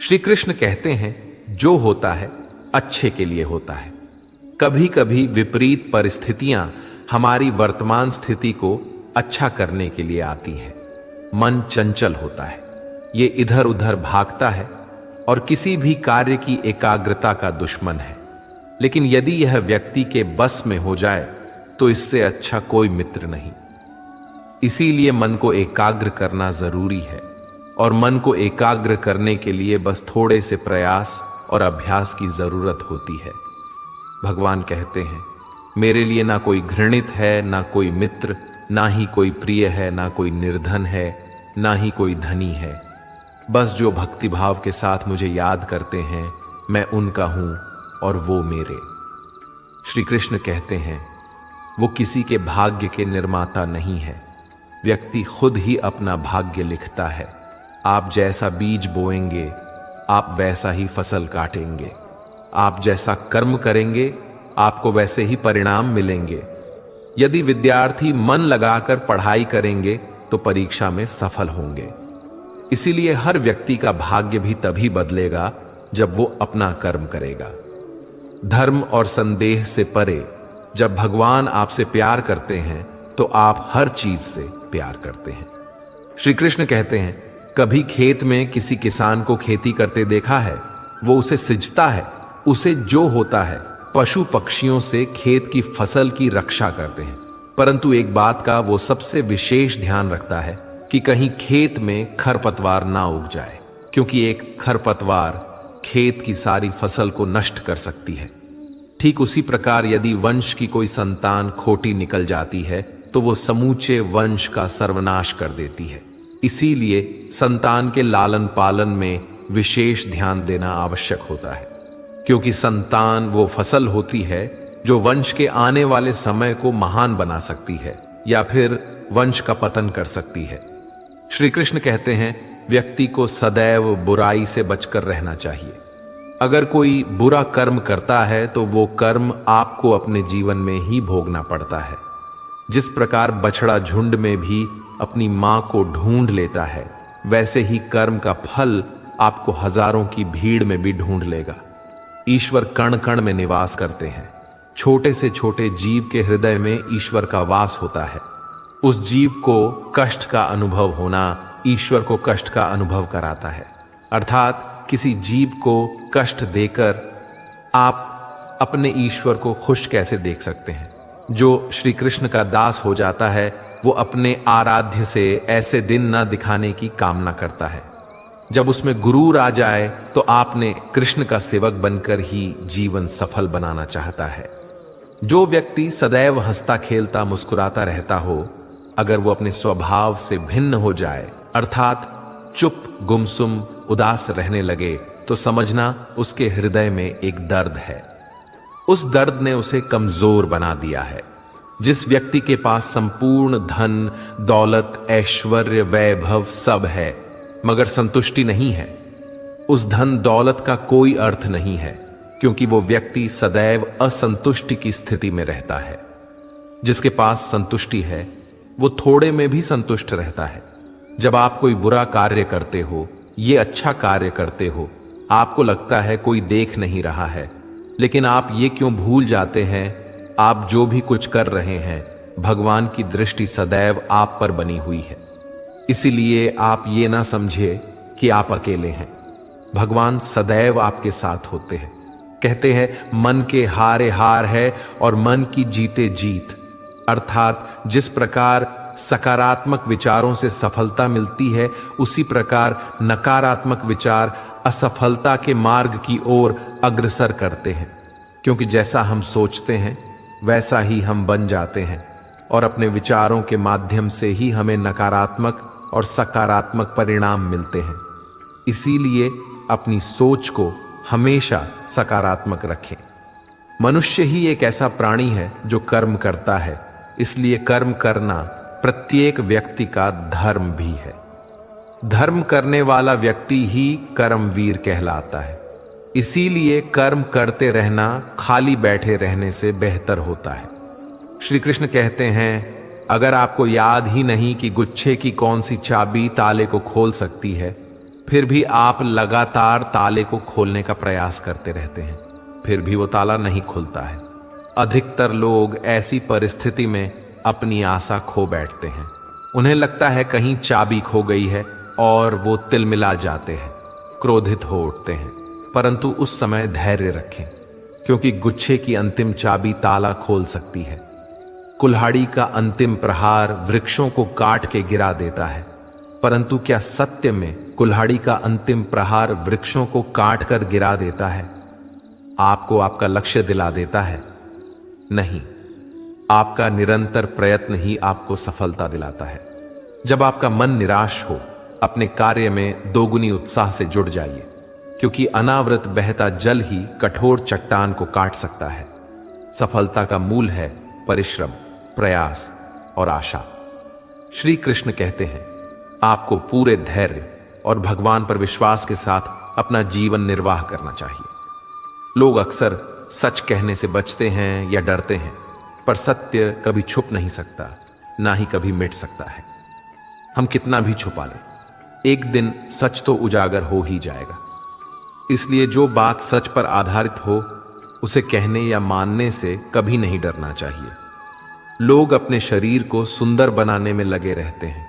श्री कृष्ण कहते हैं, जो होता है अच्छे के लिए होता है। कभी कभी विपरीत परिस्थितियां हमारी वर्तमान स्थिति को अच्छा करने के लिए आती हैं। मन चंचल होता है, ये इधर उधर भागता है और किसी भी कार्य की एकाग्रता का दुश्मन है। लेकिन यदि यह व्यक्ति के बस में हो जाए तो इससे अच्छा कोई मित्र नहीं। इसीलिए मन को एकाग्र करना जरूरी है, और मन को एकाग्र करने के लिए बस थोड़े से प्रयास और अभ्यास की जरूरत होती है। भगवान कहते हैं, मेरे लिए ना कोई घृणित है, ना कोई मित्र, ना ही कोई प्रिय है, ना कोई निर्धन है, ना ही कोई धनी है। बस जो भक्तिभाव के साथ मुझे याद करते हैं, मैं उनका हूं और वो मेरे। श्री कृष्ण कहते हैं, वो किसी के भाग्य के निर्माता नहीं है। व्यक्ति खुद ही अपना भाग्य लिखता है। आप जैसा बीज बोएंगे, आप वैसा ही फसल काटेंगे। आप जैसा कर्म करेंगे, आपको वैसे ही परिणाम मिलेंगे। यदि विद्यार्थी मन लगाकर पढ़ाई करेंगे तो परीक्षा में सफल होंगे। इसीलिए हर व्यक्ति का भाग्य भी तभी बदलेगा जब वो अपना कर्म करेगा। धर्म और संदेह से परे जब भगवान आपसे प्यार करते हैं तो आप हर चीज से प्यार करते हैं। श्री कृष्ण कहते हैं, कभी खेत में किसी किसान को खेती करते देखा है? वो उसे सिंचता है। उसे जो होता है, पशु पक्षियों से खेत की फसल की रक्षा करते हैं। परंतु एक बात का वो सबसे विशेष ध्यान रखता है कि कहीं खेत में खरपतवार ना उग जाए, क्योंकि एक खरपतवार खेत की सारी फसल को नष्ट कर सकती है। ठीक उसी प्रकार यदि वंश की कोई संतान खोटी निकल जाती है तो वो समूचे वंश का सर्वनाश कर देती है। इसीलिए संतान के लालन पालन में विशेष ध्यान देना आवश्यक होता है, क्योंकि संतान वो फसल होती है जो वंश के आने वाले समय को महान बना सकती है या फिर वंश का पतन कर सकती है। श्री कृष्ण कहते हैं, व्यक्ति को सदैव बुराई से बचकर रहना चाहिए। अगर कोई बुरा कर्म करता है तो वो कर्म आपको अपने जीवन में ही भोगना पड़ता है। जिस प्रकार बछड़ा झुंड में भी अपनी मां को ढूंढ लेता है, वैसे ही कर्म का फल आपको हजारों की भीड़ में भी ढूंढ लेगा। ईश्वर कण कण में निवास करते हैं। छोटे से छोटे जीव के हृदय में ईश्वर का वास होता है। उस जीव को कष्ट का अनुभव होना ईश्वर को कष्ट का अनुभव कराता है। अर्थात किसी जीव को कष्ट देकर आप अपने ईश्वर को खुश कैसे देख सकते हैं? जो श्री कृष्ण का दास हो जाता है वो अपने आराध्य से ऐसे दिन न दिखाने की कामना करता है। जब उसमें गुरूर आ जाए तो आपने कृष्ण का सेवक बनकर ही जीवन सफल बनाना चाहता है। जो व्यक्ति सदैव हंसता खेलता मुस्कुराता रहता हो, अगर वो अपने स्वभाव से भिन्न हो जाए, अर्थात चुप गुमसुम उदास रहने लगे, तो समझना उसके हृदय में एक दर्द है। उस दर्द ने उसे कमजोर बना दिया है। जिस व्यक्ति के पास संपूर्ण धन दौलत ऐश्वर्य वैभव सब है मगर संतुष्टि नहीं है, उस धन दौलत का कोई अर्थ नहीं है, क्योंकि वो व्यक्ति सदैव असंतुष्टि की स्थिति में रहता है। जिसके पास संतुष्टि है वो थोड़े में भी संतुष्ट रहता है। जब आप कोई बुरा कार्य करते हो, ये अच्छा कार्य करते हो, आपको लगता है कोई देख नहीं रहा है, लेकिन आप ये क्यों भूल जाते हैं, आप जो भी कुछ कर रहे हैं भगवान की दृष्टि सदैव आप पर बनी हुई है। इसीलिए आप ये ना समझे कि आप अकेले हैं। भगवान सदैव आपके साथ होते हैं। कहते हैं, मन के हारे हार है और मन की जीते जीत। अर्थात जिस प्रकार सकारात्मक विचारों से सफलता मिलती है, उसी प्रकार नकारात्मक विचार असफलता के मार्ग की ओर अग्रसर करते हैं। क्योंकि जैसा हम सोचते हैं वैसा ही हम बन जाते हैं, और अपने विचारों के माध्यम से ही हमें नकारात्मक और सकारात्मक परिणाम मिलते हैं। इसीलिए अपनी सोच को हमेशा सकारात्मक रखें। मनुष्य ही एक ऐसा प्राणी है जो कर्म करता है, इसलिए कर्म करना प्रत्येक व्यक्ति का धर्म भी है। धर्म करने वाला व्यक्ति ही कर्मवीर कहलाता है। इसीलिए कर्म करते रहना खाली बैठे रहने से बेहतर होता है। श्री कृष्ण कहते हैं, अगर आपको याद ही नहीं कि गुच्छे की कौन सी चाबी ताले को खोल सकती है, फिर भी आप लगातार ताले को खोलने का प्रयास करते रहते हैं, फिर भी वो ताला नहीं खुलता है। अधिकतर लोग ऐसी परिस्थिति में अपनी आशा खो बैठते हैं। उन्हें लगता है कहीं चाबी खो गई है और वो तिलमिला जाते हैं, क्रोधित हो उठते हैं। परंतु उस समय धैर्य रखें, क्योंकि गुच्छे की अंतिम चाबी ताला खोल सकती है। कुल्हाड़ी का अंतिम प्रहार वृक्षों को काट के गिरा देता है, परंतु क्या सत्य में कुल्हाड़ी का अंतिम प्रहार वृक्षों को काट कर गिरा देता है? आपको आपका लक्ष्य दिला देता है? नहीं, आपका निरंतर प्रयत्न ही आपको सफलता दिलाता है। जब आपका मन निराश हो, अपने कार्य में दोगुनी उत्साह से जुड़ जाइए, क्योंकि अनावृत बहता जल ही कठोर चट्टान को काट सकता है। सफलता का मूल है परिश्रम, प्रयास और आशा। श्री कृष्ण कहते हैं, आपको पूरे धैर्य और भगवान पर विश्वास के साथ अपना जीवन निर्वाह करना चाहिए। लोग अक्सर सच कहने से बचते हैं या डरते हैं, पर सत्य कभी छुप नहीं सकता, ना ही कभी मिट सकता है। हम कितना भी छुपा लें, एक दिन सच तो उजागर हो ही जाएगा। इसलिए जो बात सच पर आधारित हो, उसे कहने या मानने से कभी नहीं डरना चाहिए। लोग अपने शरीर को सुंदर बनाने में लगे रहते हैं,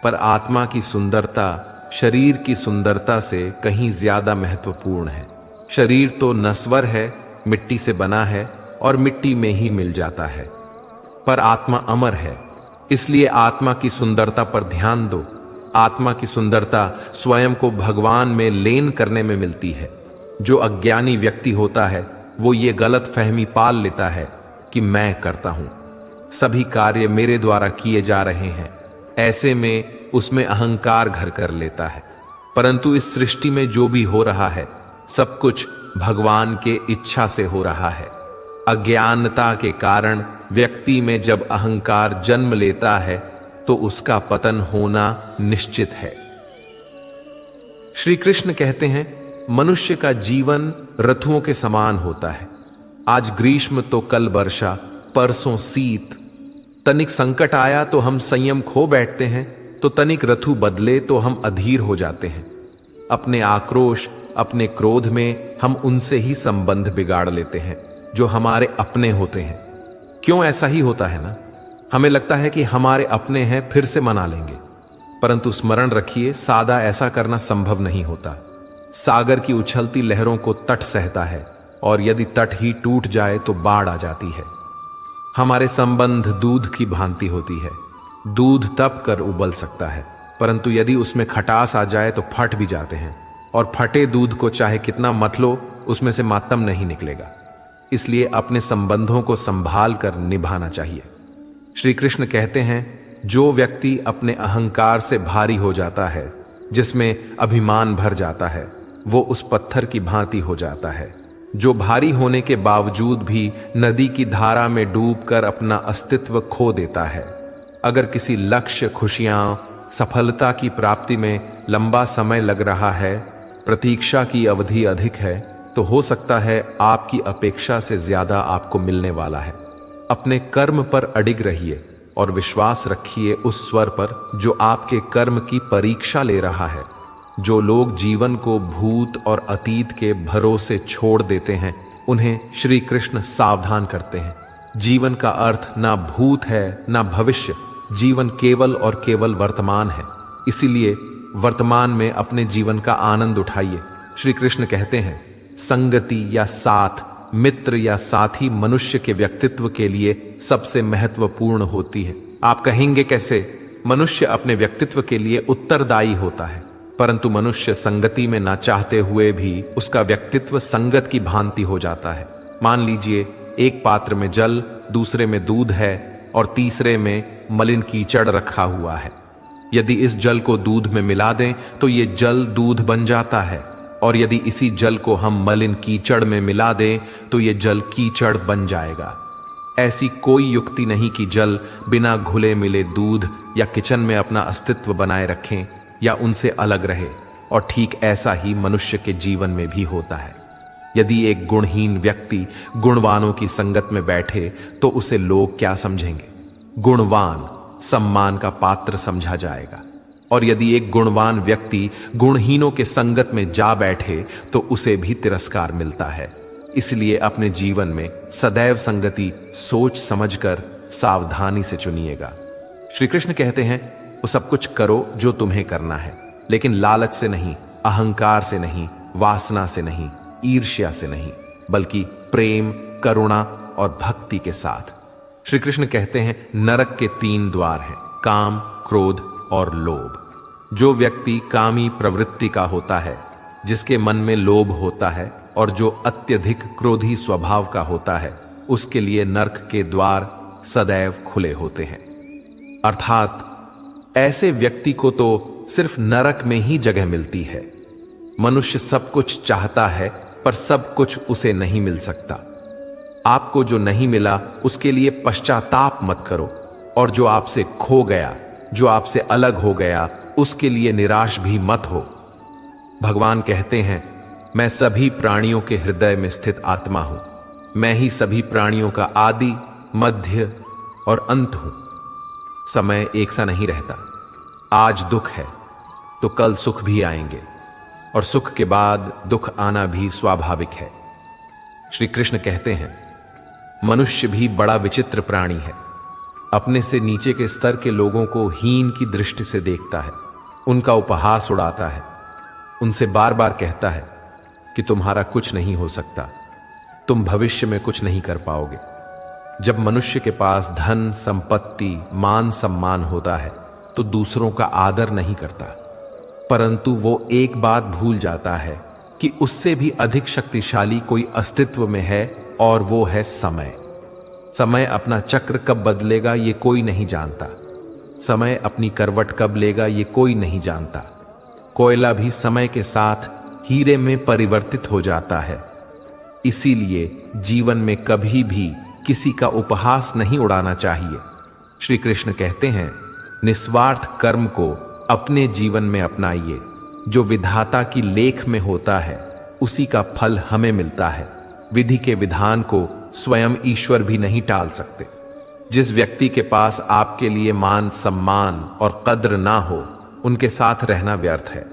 पर आत्मा की सुंदरता शरीर की सुंदरता से कहीं ज्यादा महत्वपूर्ण है। शरीर तो नश्वर है, मिट्टी से बना है और मिट्टी में ही मिल जाता है, पर आत्मा अमर है। इसलिए आत्मा की सुंदरता पर ध्यान दो। आत्मा की सुंदरता स्वयं को भगवान में लीन करने में मिलती है। जो अज्ञानी व्यक्ति होता है, वो ये गलत फहमी पाल लेता है कि मैं करता हूं, सभी कार्य मेरे द्वारा किए जा रहे हैं। ऐसे में उसमें अहंकार घर कर लेता है। परंतु इस सृष्टि में जो भी हो रहा है, सब कुछ भगवान के इच्छा से हो रहा है। अज्ञानता के कारण व्यक्ति में जब अहंकार जन्म लेता है, तो उसका पतन होना निश्चित है। श्री कृष्ण कहते हैं, मनुष्य का जीवन ऋतुओं के समान होता है। आज ग्रीष्म तो कल वर्षा, परसों शीत। तनिक संकट आया तो हम संयम खो बैठते हैं, तो तनिक ऋतु बदले तो हम अधीर हो जाते हैं। अपने आक्रोश, अपने क्रोध में हम उनसे ही संबंध बिगाड़ लेते हैं जो हमारे अपने होते हैं। क्यों ऐसा ही होता है ना? हमें लगता है कि हमारे अपने हैं, फिर से मना लेंगे। परंतु स्मरण रखिए, सादा ऐसा करना संभव नहीं होता। सागर की उछलती लहरों को तट सहता है, और यदि तट ही टूट जाए तो बाढ़ आ जाती है। हमारे संबंध दूध की भांति होती है। दूध तप कर उबल सकता है, परंतु यदि उसमें खटास आ जाए तो फट भी जाते हैं, और फटे दूध को चाहे कितना मत लो, उसमें से मातम नहीं निकलेगा। इसलिए अपने संबंधों को संभाल कर निभाना चाहिए। श्री कृष्ण कहते हैं, जो व्यक्ति अपने अहंकार से भारी हो जाता है, जिसमें अभिमान भर जाता है, वो उस पत्थर की भांति हो जाता है जो भारी होने के बावजूद भी नदी की धारा में डूबकर अपना अस्तित्व खो देता है। अगर किसी लक्ष्य, खुशियां, सफलता की प्राप्ति में लंबा समय लग रहा है, प्रतीक्षा की अवधि अधिक है, तो हो सकता है आपकी अपेक्षा से ज्यादा आपको मिलने वाला है। अपने कर्म पर अडिग रहिए और विश्वास रखिए उस स्वर पर जो आपके कर्म की परीक्षा ले रहा है। जो लोग जीवन को भूत और अतीत के भरोसे छोड़ देते हैं, उन्हें श्री कृष्ण सावधान करते हैं। जीवन का अर्थ ना भूत है ना भविष्य, जीवन केवल और केवल वर्तमान है। इसीलिए वर्तमान में अपने जीवन का आनंद उठाइए। श्री कृष्ण कहते हैं, संगति या साथ, मित्र या साथी मनुष्य के व्यक्तित्व के लिए सबसे महत्वपूर्ण होती है। आप कहेंगे कैसे? मनुष्य अपने व्यक्तित्व के लिए उत्तरदायी होता है, परंतु मनुष्य संगति में ना चाहते हुए भी उसका व्यक्तित्व संगत की भांति हो जाता है। मान लीजिए, एक पात्र में जल, दूसरे में दूध है और तीसरे में मलिन कीचड़ रखा हुआ है। यदि इस जल को दूध में मिला दें तो ये जल दूध बन जाता है, और यदि इसी जल को हम मलिन कीचड़ में मिला दें तो ये जल कीचड़ बन जाएगा। ऐसी कोई युक्ति नहीं कि जल बिना घुले मिले दूध या किचन में अपना अस्तित्व बनाए रखें या उनसे अलग रहे। और ठीक ऐसा ही मनुष्य के जीवन में भी होता है। यदि एक गुणहीन व्यक्ति गुणवानों की संगत में बैठे तो उसे लोग क्या समझेंगे? गुणवान सम्मान का पात्र समझा जाएगा, और यदि एक गुणवान व्यक्ति गुणहीनों के संगत में जा बैठे तो उसे भी तिरस्कार मिलता है। इसलिए अपने जीवन में सदैव संगति सोच समझकर सावधानी से चुनिएगा। श्री कृष्ण कहते हैं, वो सब कुछ करो जो तुम्हें करना है, लेकिन लालच से नहीं, अहंकार से नहीं, वासना से नहीं, ईर्ष्या से नहीं, बल्कि प्रेम, करुणा और भक्ति के साथ। श्री कृष्ण कहते हैं, नरक के 3 द्वार हैं, काम, क्रोध और लोभ। जो व्यक्ति कामी प्रवृत्ति का होता है, जिसके मन में लोभ होता है और जो अत्यधिक क्रोधी स्वभाव का होता है, उसके लिए नरक के द्वार सदैव खुले होते हैं। अर्थात ऐसे व्यक्ति को तो सिर्फ नरक में ही जगह मिलती है। मनुष्य सब कुछ चाहता है पर सब कुछ उसे नहीं मिल सकता। आपको जो नहीं मिला उसके लिए पश्चाताप मत करो, और जो आपसे खो गया, जो आपसे अलग हो गया, उसके लिए निराश भी मत हो। भगवान कहते हैं, मैं सभी प्राणियों के हृदय में स्थित आत्मा हूं। मैं ही सभी प्राणियों का आदि, मध्य और अंत हूं। समय एक सा नहीं रहता। आज दुख है तो कल सुख भी आएंगे, और सुख के बाद दुख आना भी स्वाभाविक है। श्री कृष्ण कहते हैं, मनुष्य भी बड़ा विचित्र प्राणी है। अपने से नीचे के स्तर के लोगों को हीन की दृष्टि से देखता है, उनका उपहास उड़ाता है, उनसे बार बार कहता है कि तुम्हारा कुछ नहीं हो सकता, तुम भविष्य में कुछ नहीं कर पाओगे। जब मनुष्य के पास धन, संपत्ति, मान सम्मान होता है तो दूसरों का आदर नहीं करता, परंतु वो एक बात भूल जाता है कि उससे भी अधिक शक्तिशाली कोई अस्तित्व में है, और वो है समय। समय अपना चक्र कब बदलेगा ये कोई नहीं जानता। समय अपनी करवट कब लेगा ये कोई नहीं जानता। कोयला भी समय के साथ हीरे में परिवर्तित हो जाता है। इसीलिए जीवन में कभी भी किसी का उपहास नहीं उड़ाना चाहिए। श्री कृष्ण कहते हैं, निस्वार्थ कर्म को अपने जीवन में अपनाइए। जो विधाता की लेख में होता है उसी का फल हमें मिलता है। विधि के विधान को स्वयं ईश्वर भी नहीं टाल सकते। जिस व्यक्ति के पास आपके लिए मान सम्मान और कद्र ना हो, उनके साथ रहना व्यर्थ है।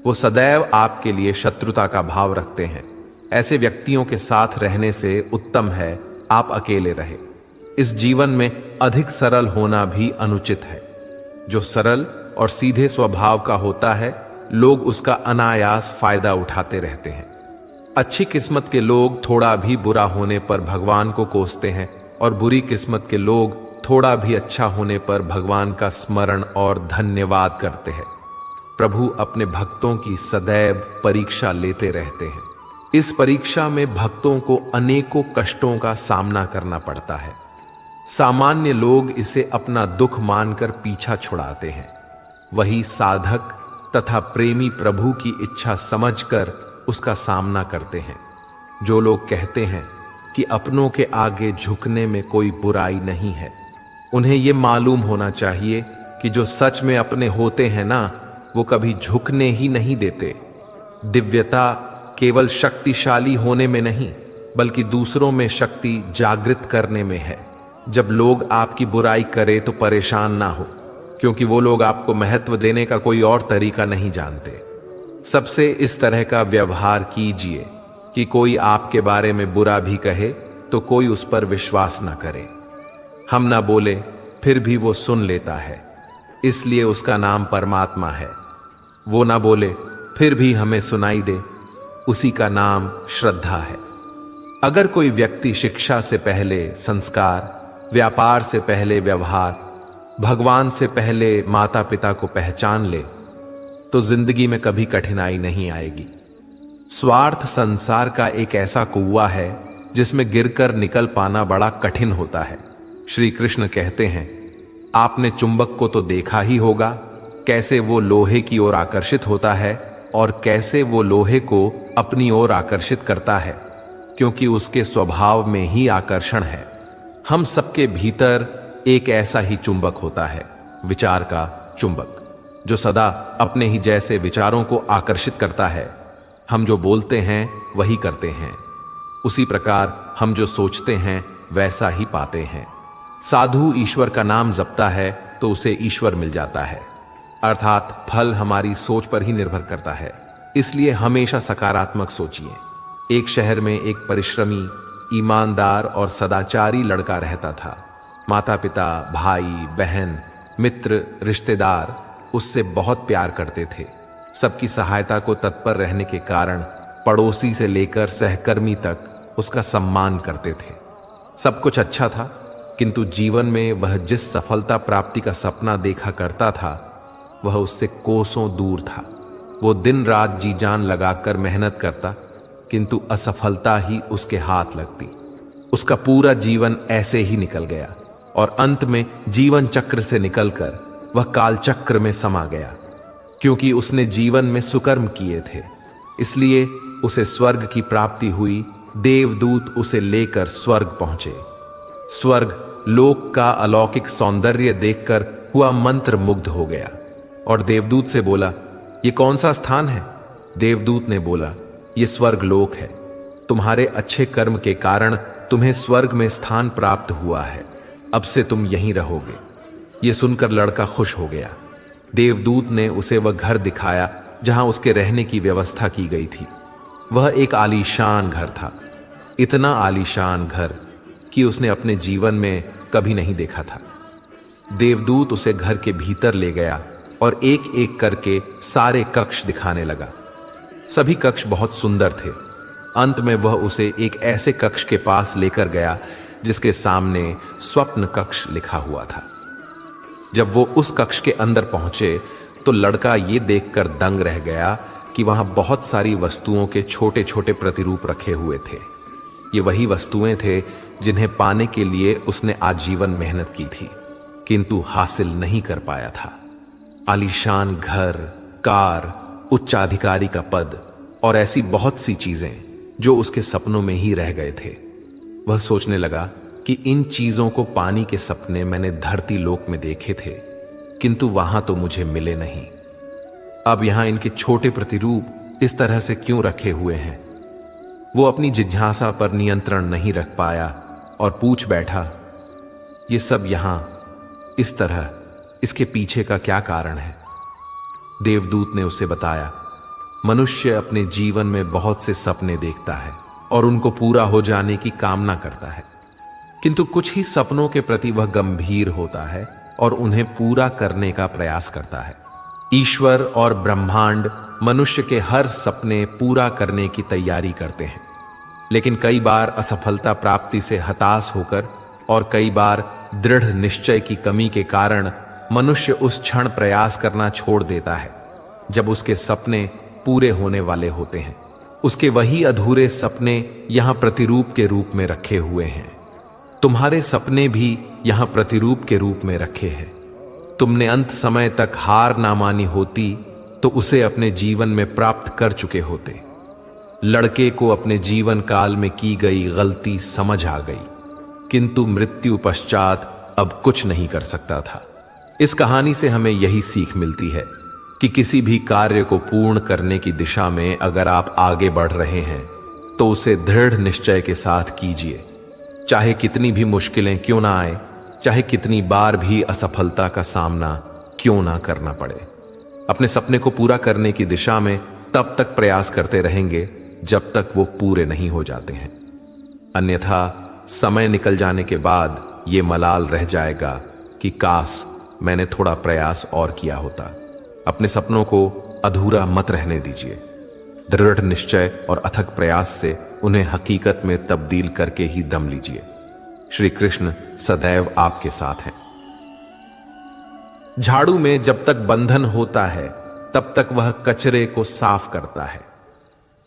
वो सदैव आपके लिए शत्रुता का भाव रखते हैं। ऐसे व्यक्तियों के साथ रहने से उत्तम है आप अकेले रहे। इस जीवन में अधिक सरल होना भी अनुचित है। जो सरल और सीधे स्वभाव का होता है, लोग उसका अनायास फायदा उठाते रहते हैं। अच्छी किस्मत के लोग थोड़ा भी बुरा होने पर भगवान को कोसते हैं, और बुरी किस्मत के लोग थोड़ा भी अच्छा होने पर भगवान का स्मरण और धन्यवाद करते हैं। प्रभु अपने भक्तों की सदैव परीक्षा लेते रहते हैं। इस परीक्षा में भक्तों को अनेकों कष्टों का सामना करना पड़ता है। सामान्य लोग इसे अपना दुख मानकर पीछा छुड़ाते हैं। वही साधक तथा प्रेमी प्रभु की इच्छा समझकर उसका सामना करते हैं। जो लोग कहते हैं कि अपनों के आगे झुकने में कोई बुराई नहीं है, उन्हें यह मालूम होना चाहिए कि जो सच में अपने होते हैं ना, वो कभी झुकने ही नहीं देते। दिव्यता केवल शक्तिशाली होने में नहीं, बल्कि दूसरों में शक्ति जागृत करने में है। जब लोग आपकी बुराई करें तो परेशान ना हो, क्योंकि वो लोग आपको महत्व देने का कोई और तरीका नहीं जानते। सबसे इस तरह का व्यवहार कीजिए कि कोई आपके बारे में बुरा भी कहे तो कोई उस पर विश्वास ना करे। हम ना बोले फिर भी वो सुन लेता है, इसलिए उसका नाम परमात्मा है। वो ना बोले फिर भी हमें सुनाई दे, उसी का नाम श्रद्धा है। अगर कोई व्यक्ति शिक्षा से पहले संस्कार, व्यापार से पहले व्यवहार, भगवान से पहले माता पिता को पहचान ले, तो जिंदगी में कभी कठिनाई नहीं आएगी। स्वार्थ संसार का एक ऐसा कुआं है जिसमें गिरकर निकल पाना बड़ा कठिन होता है। श्री कृष्ण कहते हैं, आपने चुंबक को तो देखा ही होगा, कैसे वो लोहे की ओर आकर्षित होता है और कैसे वो लोहे को अपनी ओर आकर्षित करता है, क्योंकि उसके स्वभाव में ही आकर्षण है। हम सबके भीतर एक ऐसा ही चुंबक होता है, विचार का चुंबक, जो सदा अपने ही जैसे विचारों को आकर्षित करता है। हम जो बोलते हैं वही करते हैं, उसी प्रकार हम जो सोचते हैं वैसा ही पाते हैं। साधु ईश्वर का नाम जपता है तो उसे ईश्वर मिल जाता है। अर्थात फल हमारी सोच पर ही निर्भर करता है, इसलिए हमेशा सकारात्मक सोचिए। एक शहर में एक परिश्रमी, ईमानदार और सदाचारी लड़का रहता था। माता पिता, भाई बहन, मित्र, रिश्तेदार उससे बहुत प्यार करते थे। सबकी सहायता को तत्पर रहने के कारण पड़ोसी से लेकर सहकर्मी तक उसका सम्मान करते थे। सब कुछ अच्छा था, किंतु जीवन में वह जिस सफलता प्राप्ति का सपना देखा करता था वह उससे कोसों दूर था। वो दिन रात जी जान लगाकर मेहनत करता, किंतु असफलता ही उसके हाथ लगती। उसका पूरा जीवन ऐसे ही निकल गया और अंत में जीवन चक्र से निकलकर वह काल चक्र में समा गया। क्योंकि उसने जीवन में सुकर्म किए थे, इसलिए उसे स्वर्ग की प्राप्ति हुई। देवदूत उसे लेकर स्वर्ग पहुंचे। स्वर्ग लोक का अलौकिक सौंदर्य देखकर हुआ मंत्र मुग्ध हो गया और देवदूत से बोला, ये कौन सा स्थान है? देवदूत ने बोला, ये स्वर्ग लोक है। तुम्हारे अच्छे कर्म के कारण तुम्हें स्वर्ग में स्थान प्राप्त हुआ है। अब से तुम यहीं रहोगे। ये सुनकर लड़का खुश हो गया। देवदूत ने उसे वह घर दिखाया जहां उसके रहने की व्यवस्था की गई थी। वह एक आलीशान घर था, इतना आलीशान घर कि उसने अपने जीवन में कभी नहीं देखा था। देवदूत उसे घर के भीतर ले गया और एक एक करके सारे कक्ष दिखाने लगा। सभी कक्ष बहुत सुंदर थे। अंत में वह उसे एक ऐसे कक्ष के पास लेकर गया जिसके सामने स्वप्न कक्ष लिखा हुआ था। जब वो उस कक्ष के अंदर पहुंचे तो लड़का ये देखकर दंग रह गया कि वहां बहुत सारी वस्तुओं के छोटे छोटे प्रतिरूप रखे हुए थे। ये वही वस्तुएं थे जिन्हें पाने के लिए उसने आजीवन मेहनत की थी, किंतु हासिल नहीं कर पाया था। आलीशान घर, कार, उच्चाधिकारी का पद और ऐसी बहुत सी चीजें जो उसके सपनों में ही रह गए थे। वह सोचने लगा कि इन चीजों को पाने के सपने मैंने धरती लोक में देखे थे, किंतु वहां तो मुझे मिले नहीं। अब यहां इनके छोटे प्रतिरूप इस तरह से क्यों रखे हुए हैं? वो अपनी जिज्ञासा पर नियंत्रण नहीं रख पाया और पूछ बैठा, ये सब यहां इस तरह, इसके पीछे का क्या कारण है? देवदूत ने उसे बताया, मनुष्य अपने जीवन में बहुत से सपने देखता है और उनको पूरा हो जाने की कामना करता है, किंतु कुछ ही सपनों के प्रति वह गंभीर होता है और उन्हें पूरा करने का प्रयास करता है। ईश्वर और ब्रह्मांड मनुष्य के हर सपने पूरा करने की तैयारी करते हैं, लेकिन कई बार असफलता प्राप्ति से हताश होकर और कई बार दृढ़ निश्चय की कमी के कारण मनुष्य उस क्षण प्रयास करना छोड़ देता है जब उसके सपने पूरे होने वाले होते हैं। उसके वही अधूरे सपने यहां प्रतिरूप के रूप में रखे हुए हैं। तुम्हारे सपने भी यहां प्रतिरूप के रूप में रखे हैं। तुमने अंत समय तक हार ना मानी होती तो उसे अपने जीवन में प्राप्त कर चुके होते। लड़के को अपने जीवन काल में की गई गलती समझ आ गई, किंतु मृत्यु पश्चात अब कुछ नहीं कर सकता था। इस कहानी से हमें यही सीख मिलती है कि किसी भी कार्य को पूर्ण करने की दिशा में अगर आप आगे बढ़ रहे हैं तो उसे दृढ़ निश्चय के साथ कीजिए, चाहे कितनी भी मुश्किलें क्यों ना आए, चाहे कितनी बार भी असफलता का सामना क्यों ना करना पड़े। अपने सपने को पूरा करने की दिशा में तब तक प्रयास करते रहेंगे जब तक वो पूरे नहीं हो जाते हैं, अन्यथा समय निकल जाने के बाद ये मलाल रह जाएगा कि काश मैंने थोड़ा प्रयास और किया होता। अपने सपनों को अधूरा मत रहने दीजिए। दृढ़ निश्चय और अथक प्रयास से उन्हें हकीकत में तब्दील करके ही दम लीजिए। श्री कृष्ण सदैव आपके साथ हैं। झाड़ू में जब तक बंधन होता है तब तक वह कचरे को साफ करता है।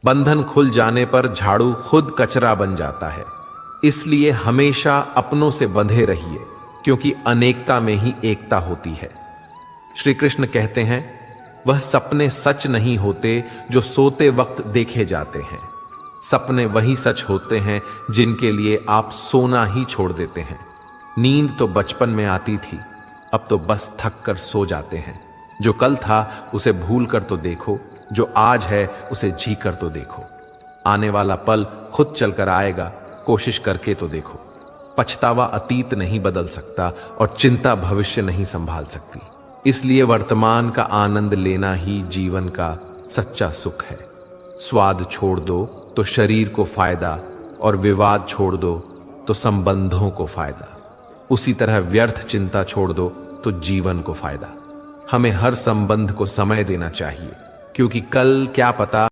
बंधन खुल जाने पर झाड़ू खुद कचरा बन जाता है। इसलिए हमेशा अपनों से बंधे रहिए, क्योंकि अनेकता में ही एकता होती है। श्री कृष्ण कहते हैं, वह सपने सच नहीं होते जो सोते वक्त देखे जाते हैं। सपने वही सच होते हैं जिनके लिए आप सोना ही छोड़ देते हैं। नींद तो बचपन में आती थी, अब तो बस थक कर सो जाते हैं। जो कल था उसे भूल कर तो देखो, जो आज है उसे जी कर तो देखो। आने वाला पल खुद चलकर आएगा, कोशिश करके तो देखो। पछतावा अतीत नहीं बदल सकता और चिंता भविष्य नहीं संभाल सकती। इसलिए वर्तमान का आनंद लेना ही जीवन का सच्चा सुख है। स्वाद छोड़ दो तो शरीर को फायदा, और विवाद छोड़ दो तो संबंधों को फायदा। उसी तरह व्यर्थ चिंता छोड़ दो तो जीवन को फायदा। हमें हर संबंध को समय देना चाहिए, क्योंकि कल क्या पता